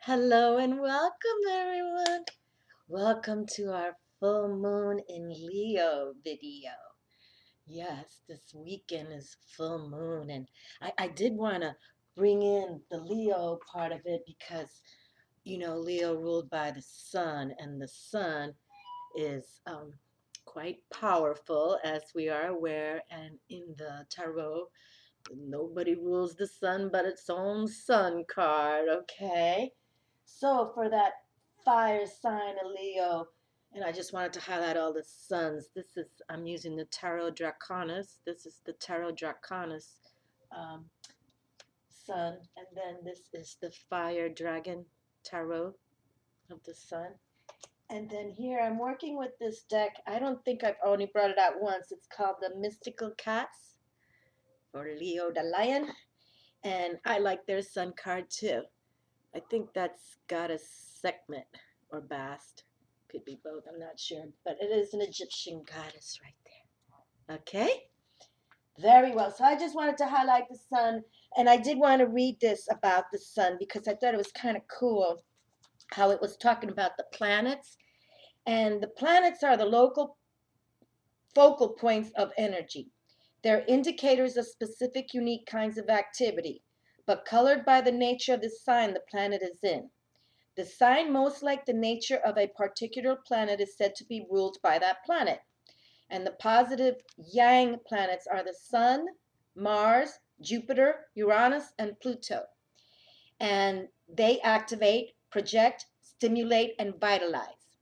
Hello and welcome, everyone. Welcome to our full moon in Leo video. Yes, this weekend is full moon, and I did want to bring in the Leo part of it because, Leo ruled by the sun, and the sun is quite powerful, as we are aware. And in the tarot, nobody rules the sun but its own sun card, okay? So for that fire sign of Leo, and I just wanted to highlight all the suns. I'm using the Tarot Draconis. This is the Tarot Draconis um, sun. And then this is the Fire Dragon Tarot of the sun. And then here I'm working with this deck. I don't think I've only brought it out once. It's called the Mystical Cats for Leo the Lion. And I like their sun card too. I think that's Goddess Sekhmet or Bast. Could be both, I'm not sure. But it is an Egyptian goddess right there. Okay? Very well. So I just wanted to highlight the sun. And I did want to read this about the sun because I thought it was kind of cool how it was talking about the planets. And the planets are the local focal points of energy. They're indicators of specific unique kinds of activity, but colored by the nature of the sign the planet is in. The sign most like the nature of a particular planet is said to be ruled by that planet. And the positive yang planets are the Sun, Mars, Jupiter, Uranus, and Pluto. And they activate, project, stimulate, and vitalize.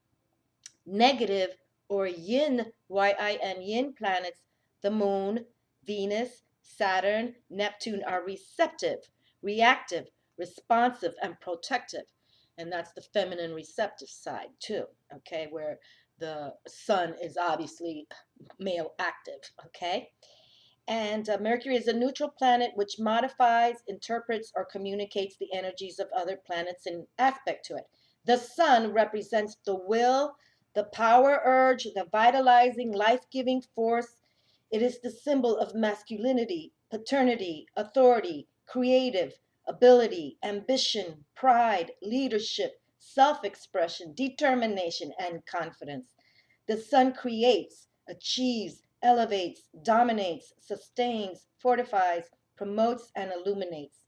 Negative or yin, Y-I-N, yin planets, the Moon, Venus, Saturn, Neptune are receptive, reactive, responsive, and protective. And that's the feminine receptive side too, okay, where the sun is obviously male active, okay? And Mercury is a neutral planet which modifies, interprets, or communicates the energies of other planets in aspect to it. The sun represents the will, the power urge, the vitalizing, life giving force. It is the symbol of masculinity, paternity, authority, creative, ability, ambition, pride, leadership, self expression, determination, and confidence. The sun creates, achieves, elevates, dominates, sustains, fortifies, promotes, and illuminates.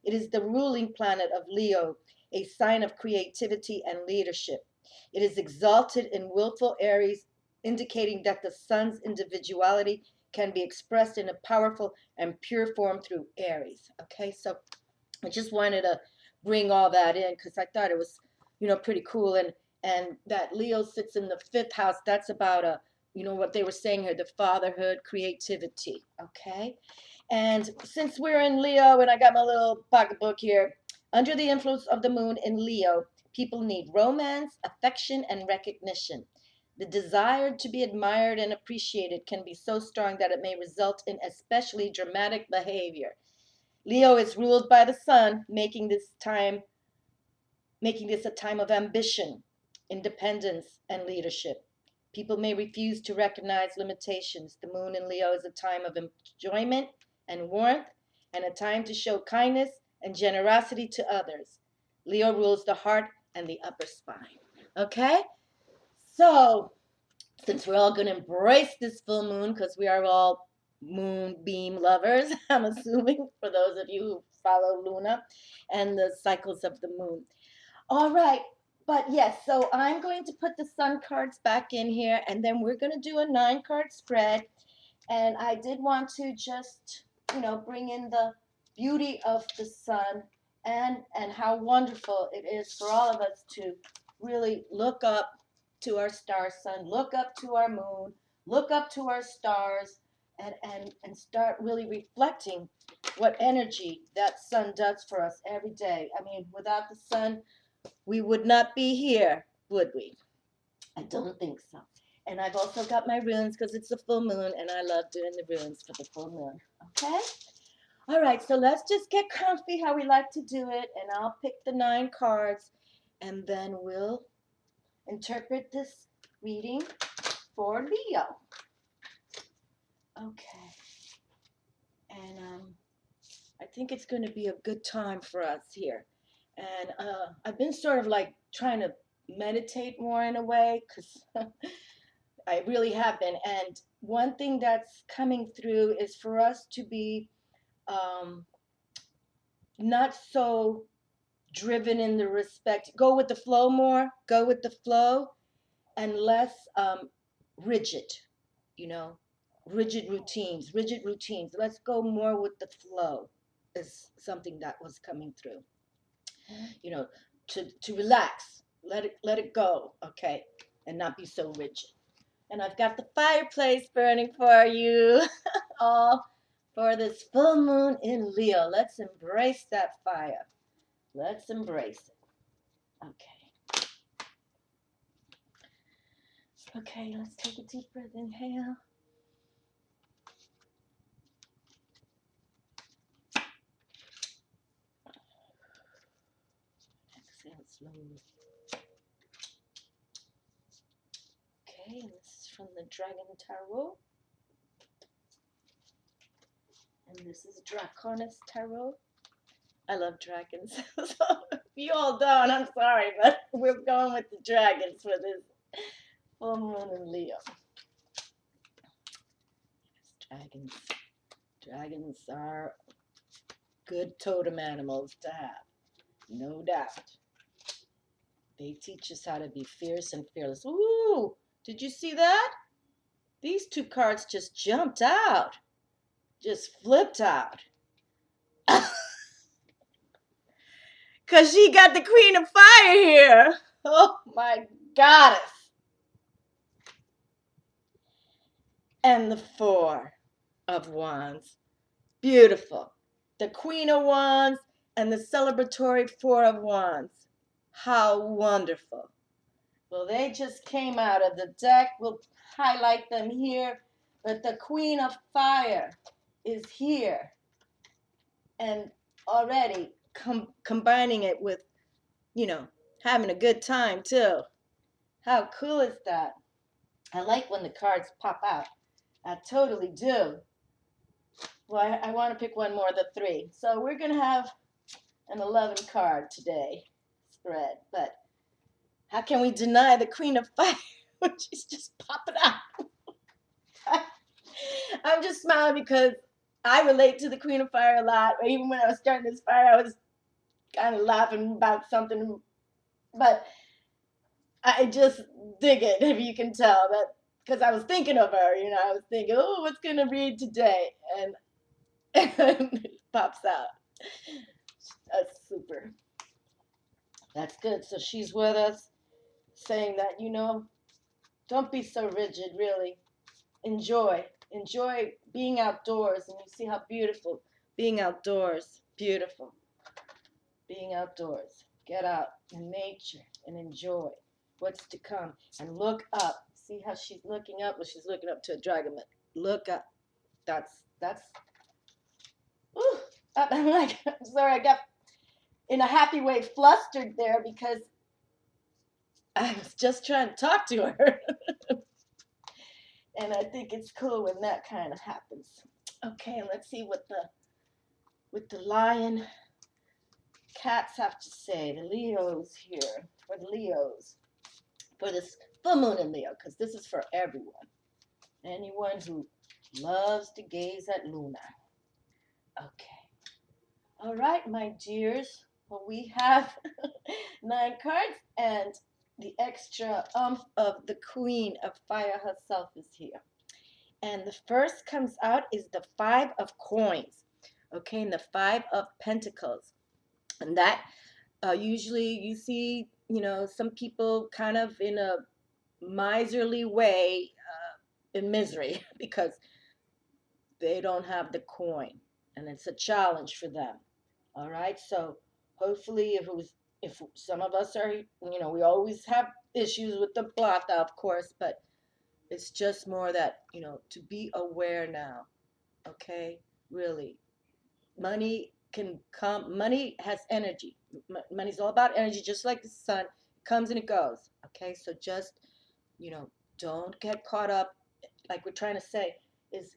It is the ruling planet of Leo, a sign of creativity and leadership. It is exalted in willful Aries, indicating that the sun's individuality can be expressed in a powerful and pure form through Aries. Okay, so I just wanted to bring all that in because I thought it was, pretty cool. And that Leo sits in the fifth house. That's about what they were saying here, the fatherhood, creativity. Okay, and since we're in Leo, and I got my little pocketbook here, under the influence of the moon in Leo, people need romance, affection, and recognition. The desire to be admired and appreciated can be so strong that it may result in especially dramatic behavior. Leo is ruled by the sun, making this a time of ambition, independence, and leadership. People may refuse to recognize limitations. The moon in Leo is a time of enjoyment and warmth, and a time to show kindness and generosity to others. Leo rules the heart and the upper spine. Okay? So, since we're all going to embrace this full moon because we are all moonbeam lovers, I'm assuming, for those of you who follow Luna and the cycles of the moon. All right. But yes, so I'm going to put the sun cards back in here, and then we're going to do a 9-card spread. And I did want to just, bring in the beauty of the sun and how wonderful it is for all of us to really look up to our star sun, look up to our moon, look up to our stars, and start really reflecting what energy that sun does for us every day. I mean, without the sun, we would not be here, would we? I don't think so. And I've also got my runes because it's a full moon and I love doing the runes for the full moon. Okay? All right, so let's just get comfy how we like to do it, and I'll pick the 9 cards and then we'll interpret this reading for Leo. Okay. And I think it's going to be a good time for us here. And I've been sort of like trying to meditate more in a way because I really have been. And one thing that's coming through is for us to be um, not so driven in the respect, go with the flow more, go with the flow, and less rigid, you know, rigid routines. Let's go more with the flow, is something that was coming through, you know, to relax, let it go, okay, and not be so rigid. And I've got the fireplace burning for you, all for this full moon in Leo. Let's embrace that fire. Let's embrace it. Okay. Okay, let's take a deep breath. Inhale. Exhale slowly. Okay, and this is from the Dragon Tarot. And this is Draconis Tarot. I love dragons. So if you all don't, I'm sorry, but we're going with the dragons for this full moon in Leo. Yes, dragons. Dragons are good totem animals to have, no doubt. They teach us how to be fierce and fearless. Ooh, did you see that? These two cards just jumped out, just flipped out. Because she got the Queen of Fire here. Oh my goddess. And the Four of Wands. Beautiful. The Queen of Wands and the celebratory Four of Wands. How wonderful. Well, they just came out of the deck. We'll highlight them here. But the Queen of Fire is here. And already combining it with, you know, having a good time too. How cool is that? I like when the cards pop out. I totally do. Well, I want to pick one more of the three. So we're going to have an 11 card today spread. But how can we deny the Queen of Fire when she's just popping out? I'm just smiling because I relate to the Queen of Fire a lot. Even when I was starting this fire, I was kind of laughing about something. But I just dig it, if you can tell that, because I was thinking of her. I was thinking, oh, what's going to read today? And it pops out. That's super. That's good. So she's with us saying that, don't be so rigid, really. Enjoy. Enjoy being outdoors. And you see how beautiful being outdoors. Beautiful. Being outdoors. Get out in nature and enjoy what's to come. And look up. See how she's looking up? Well, she's looking up to a dragon. Look up. That's, ooh, I'm like, I'm sorry, I got in a happy way flustered there because I was just trying to talk to her. And I think it's cool when that kind of happens. Okay, let's see what the lion cats have to say. The Leos here, for the Leos, for this full moon in Leo, because this is for everyone. Anyone who loves to gaze at Luna. Okay. All right, my dears. Well, we have 9 cards, and the extra of the Queen of Fire herself is here. And the first comes out is the 5 of Coins, okay, and the 5 of Pentacles. And that usually you see, some people kind of in a miserly way in misery because they don't have the coin, and it's a challenge for them. All right, so hopefully, if some of us are, we always have issues with the plata, of course, but it's just more that, to be aware now, okay? Really, money can come, money has energy. Money's all about energy, just like the sun. It comes and it goes, okay? So just, don't get caught up, like we're trying to say, is,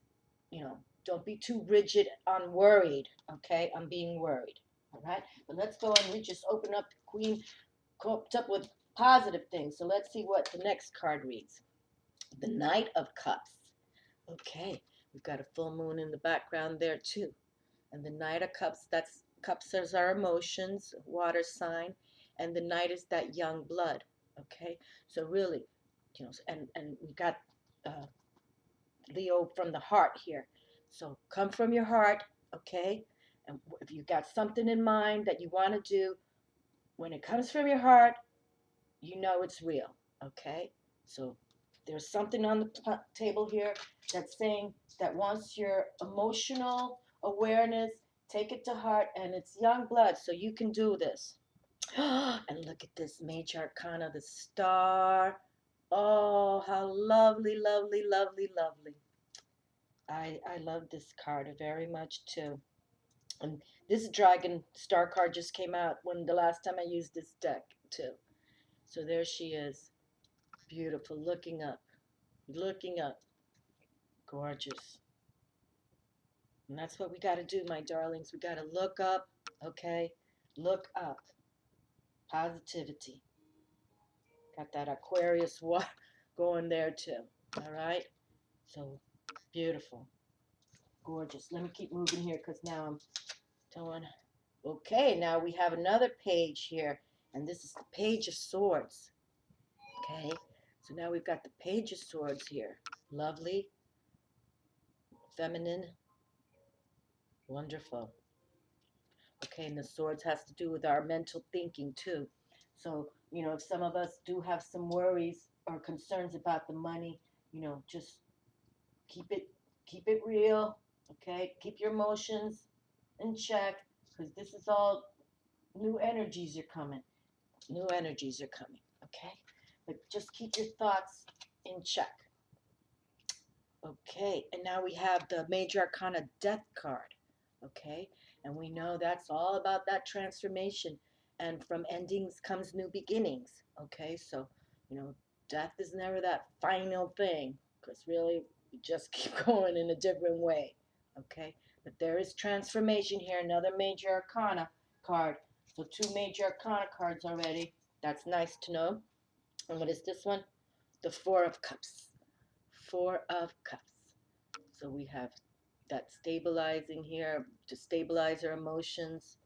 don't be too rigid on worried, okay? On being worried. All right, but let's go and we just open up the Queen, coped up with positive things. So let's see what the next card reads. The Knight of Cups. Okay, we've got a full moon in the background there too. And the Knight of Cups, that's cups is our emotions, water sign, and the Knight is that young blood. Okay, so really, and we got uh, Leo from the heart here. So come from your heart, okay? And if you got something in mind that you want to do, when it comes from your heart, you know it's real, okay? So there's something on the table here that's saying that once your emotional awareness, take it to heart, and it's young blood, so you can do this. And look at this Major Arcana, the star. Oh, how lovely, lovely, lovely, lovely. I love this card very much too. And this Dragon Star card just came out when the last time I used this deck too. So there she is. Beautiful, looking up, looking up. Gorgeous. And that's what we got to do, my darlings. We got to look up, okay? Look up. Positivity. Got that Aquarius water going there too. All right? So beautiful. Gorgeous. Let me keep moving here because now I'm doing. Okay, now we have another page here, and this is the Page of Swords. Okay, so now we've got the Page of Swords here. Lovely, feminine, wonderful. Okay, and the swords has to do with our mental thinking too. So, if some of us do have some worries or concerns about the money, just keep it keep it real, okay? Keep your emotions in check because this is all new energies are coming. New energies are coming, okay? But just keep your thoughts in check. Okay, and now we have the Major Arcana Death card, okay? And we know that's all about that transformation. And from endings comes new beginnings, okay? So, death is never that final thing because really we just keep going in a different way, okay? But there is transformation here, another Major Arcana card. So two Major Arcana cards already. That's nice to know. And what is this one? The Four of Cups. Four of Cups. So we have that stabilizing here to stabilize our emotions,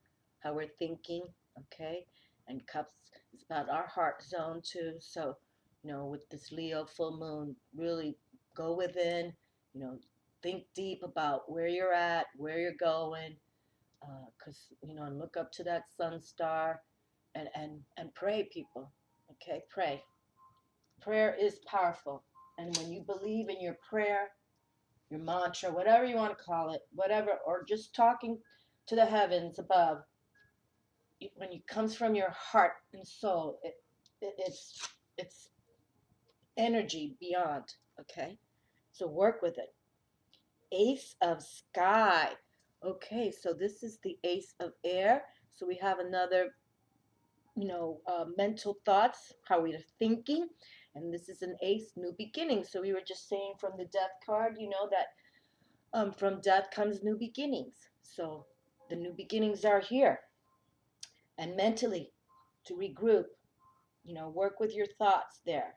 how we're thinking, okay? And cups is about our heart zone too. So, with this Leo full moon, really go within, think deep about where you're at, where you're going, and look up to that sun star and pray, people, okay? Pray. Prayer is powerful. And when you believe in your prayer, your mantra, whatever you want to call it, whatever, or just talking to the heavens above, when it comes from your heart and soul, it's energy beyond, okay? So work with it. Ace of Sky. Okay, so this is the Ace of Air. So we have another, mental thoughts, how we're thinking. And this is an ace, new beginning. So we were just saying from the death card, that from death comes new beginnings. So the new beginnings are here. And mentally, to regroup, work with your thoughts there.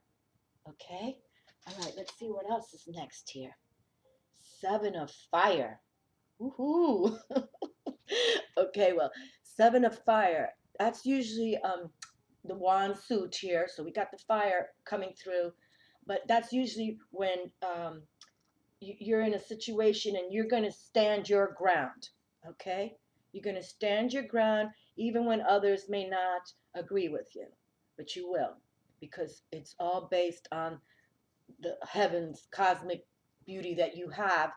Okay? All right, let's see what else is next here. Seven of Fire. Woohoo! Okay, well, Seven of Fire. That's usually the wand suit here. So we got the fire coming through. But that's usually when you're in a situation and you're going to stand your ground, okay? You're going to stand your ground even when others may not agree with you, but you will, because it's all based on the heavens, cosmic beauty that you have,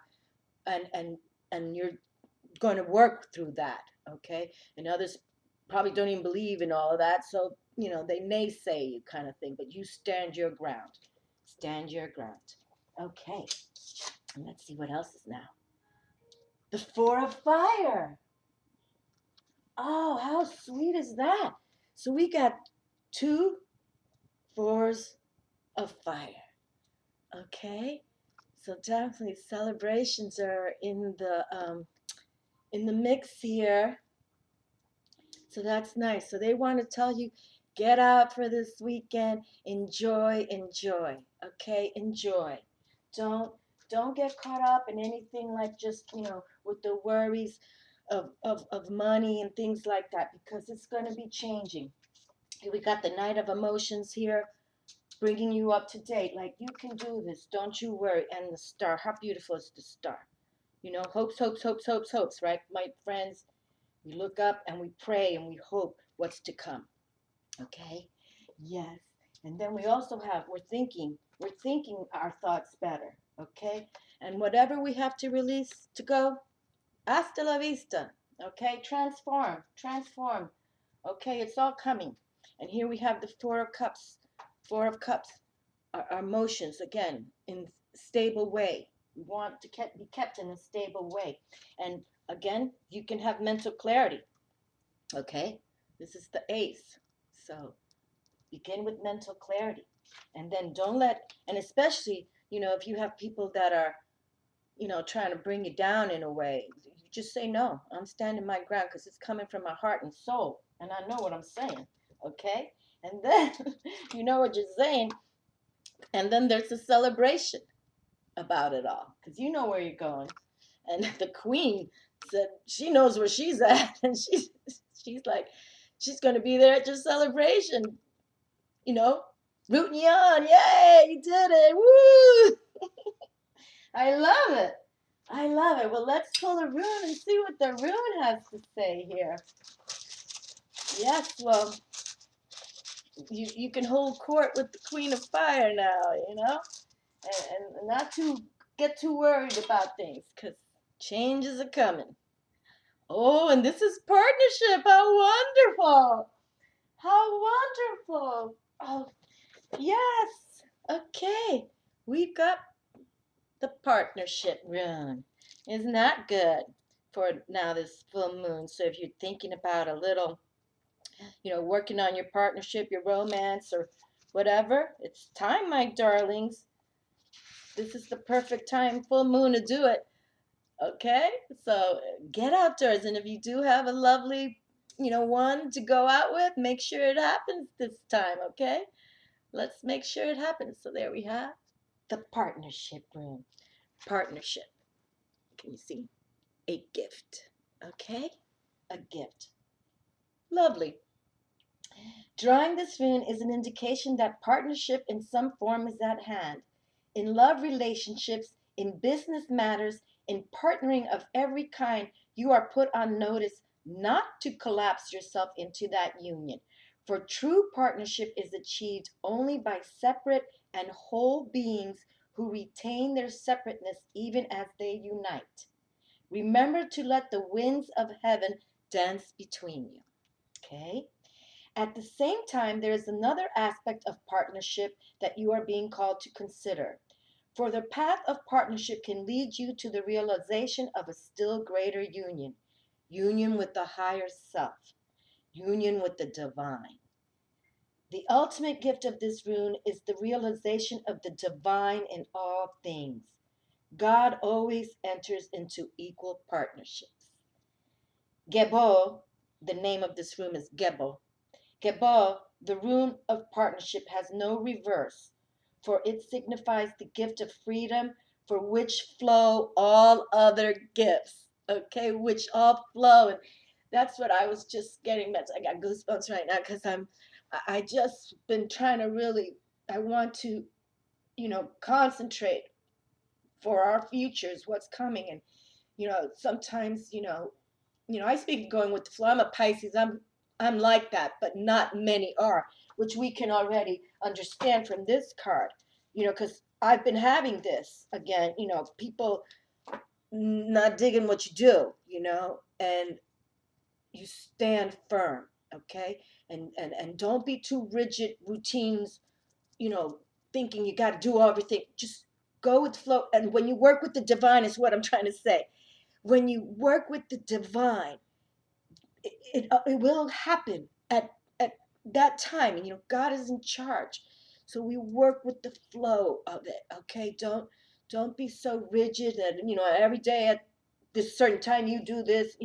and you're going to work through that, okay? And others probably don't even believe in all of that, so they naysay you kind of thing, but you stand your ground. Stand your ground. Okay. And let's see what else is now. The Four of Fire. Oh, how sweet is that? So we got two fours of fire. Okay. So definitely celebrations are in the mix here. So that's nice. So they want to tell you, get out for this weekend, enjoy, enjoy. Okay, enjoy. Don't don't get caught up in anything like just, with the worries of money and things like that, because it's going to be changing. We got the Night of Emotions here, bringing you up to date. Like, you can do this. Don't you worry. And the star, how beautiful is the star? Hopes, hopes, hopes, hopes, hopes, right, my friends? We look up and we pray and we hope what's to come. Okay? Yes. And then we also have, we're thinking our thoughts better. Okay? And whatever we have to release to go, hasta la vista. Okay? Transform, transform. Okay? It's all coming. And here we have the Four of Cups. Four of Cups, our emotions, again, in stable way. We want to be kept in a stable way. And again, you can have mental clarity. Okay, this is the ace. So begin with mental clarity. And then don't let, and especially, if you have people that are, trying to bring you down in a way, you just say, no, I'm standing my ground because it's coming from my heart and soul. And I know what I'm saying. Okay. And then, you know what you're saying. And then there's a celebration about it all because you know where you're going. And the queen said she knows where she's at, and she's like, she's going to be there at your celebration, you know, rooting you on. Yay, you did it! Woo! I love it. I love it. Well, let's pull a rune and see what the rune has to say here. Yes, well, you can hold court with the Queen of Fire now, and not to get too worried about things, because changes are coming. Oh, and this is partnership. How wonderful. How wonderful. Oh, yes. Okay. We've got the partnership rune. Isn't that good for now this full moon? So if you're thinking about a little, working on your partnership, your romance, or whatever, it's time, my darlings. This is the perfect time, full moon, to do it. Okay, so get outdoors, and if you do have a lovely, one to go out with, make sure it happens this time. Okay, let's make sure it happens. So there we have the partnership room. Partnership. Can you see? A gift. Okay, a gift. Lovely. Drawing this rune is an indication that partnership in some form is at hand. In love relationships, in business matters, in partnering of every kind, you are put on notice not to collapse yourself into that union. For true partnership is achieved only by separate and whole beings who retain their separateness even as they unite. Remember to let the winds of heaven dance between you. Okay? At the same time, there is another aspect of partnership that you are being called to consider. For the path of partnership can lead you to the realization of a still greater union, union with the higher self, union with the divine. The ultimate gift of this rune is the realization of the divine in all things. God always enters into equal partnerships. Gebo, the name of this rune is Gebo. Gebo, the rune of partnership, has no reverse, for it signifies the gift of freedom for which flow all other gifts. Okay, which all flow. And that's what I was just getting. I got goosebumps right now because I just been trying to really, I want to, concentrate for our futures, what's coming. And, sometimes, I speak going with the flow. I'm a Pisces. I'm like that, but not many are, which we can already understand from this card. Because I've been having this again. People not digging what you do. And you stand firm. Okay, and don't be too rigid routines. You know, thinking you got to do everything. Just go with the flow. And when you work with the divine, is what I'm trying to say. When you work with the divine, it will happen at that time. And God is in charge, so we work with the flow of it. Okay, don't be so rigid that every day at this certain time you do this.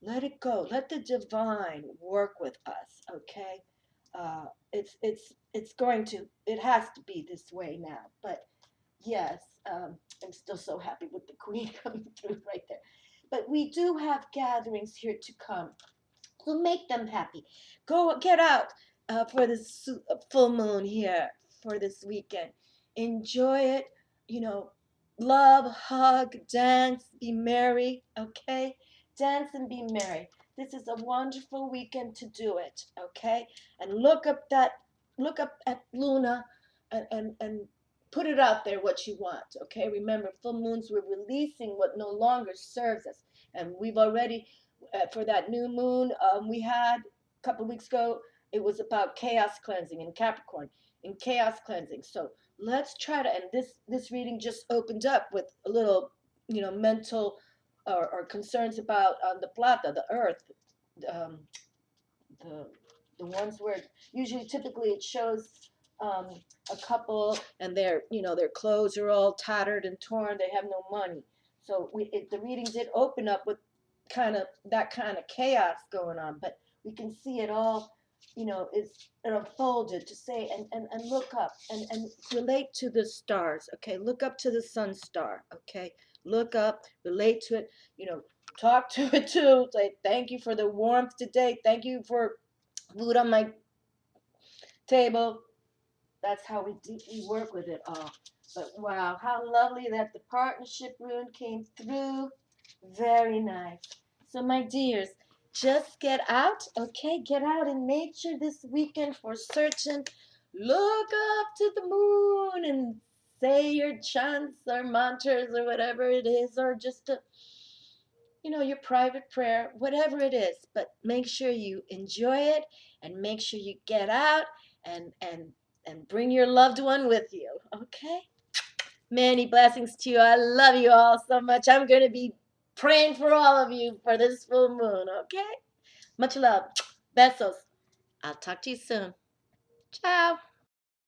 Let it go. Let the divine work with us, okay? It's going to, it has to be this way now. But yes, I'm still so happy with the queen coming through right there. But we do have gatherings here to come. So make them happy. Go get out for this full moon here for this weekend. Enjoy it. You know, love, hug, dance, be merry. Okay, dance and be merry. This is a wonderful weekend to do it. Okay, and look up at Luna, and put it out there what you want. Okay, remember full moons we're releasing what no longer serves us, and we've already for that new moon we had a couple of weeks ago. It was about chaos cleansing in Capricorn, in chaos cleansing. So let's try to. And this reading just opened up with a little, mental or concerns about the plata, the earth, um, the the ones where usually typically it shows um, a couple and their clothes are all tattered and torn. They have no money. So the reading did open up with kind of that kind of chaos going on, but we can see it all. It's it unfolded to say and look up and relate to the stars. Okay, look up to the sun star. Okay, look up, relate to it. Talk to it too. Say thank you for the warmth today. Thank you for food on my table. That's how we work with it all. But wow, how lovely that the partnership rune came through. Very nice. So my dears, just get out, okay? Get out in nature this weekend for certain. Look up to the moon and say your chants or mantras or whatever it is, or just your private prayer, whatever it is. But make sure you enjoy it and make sure you get out and bring your loved one with you. Okay? Many blessings to you. I love you all so much. I'm going to be praying for all of you for this full moon. Okay? Much love. Besos. I'll talk to you soon. Ciao.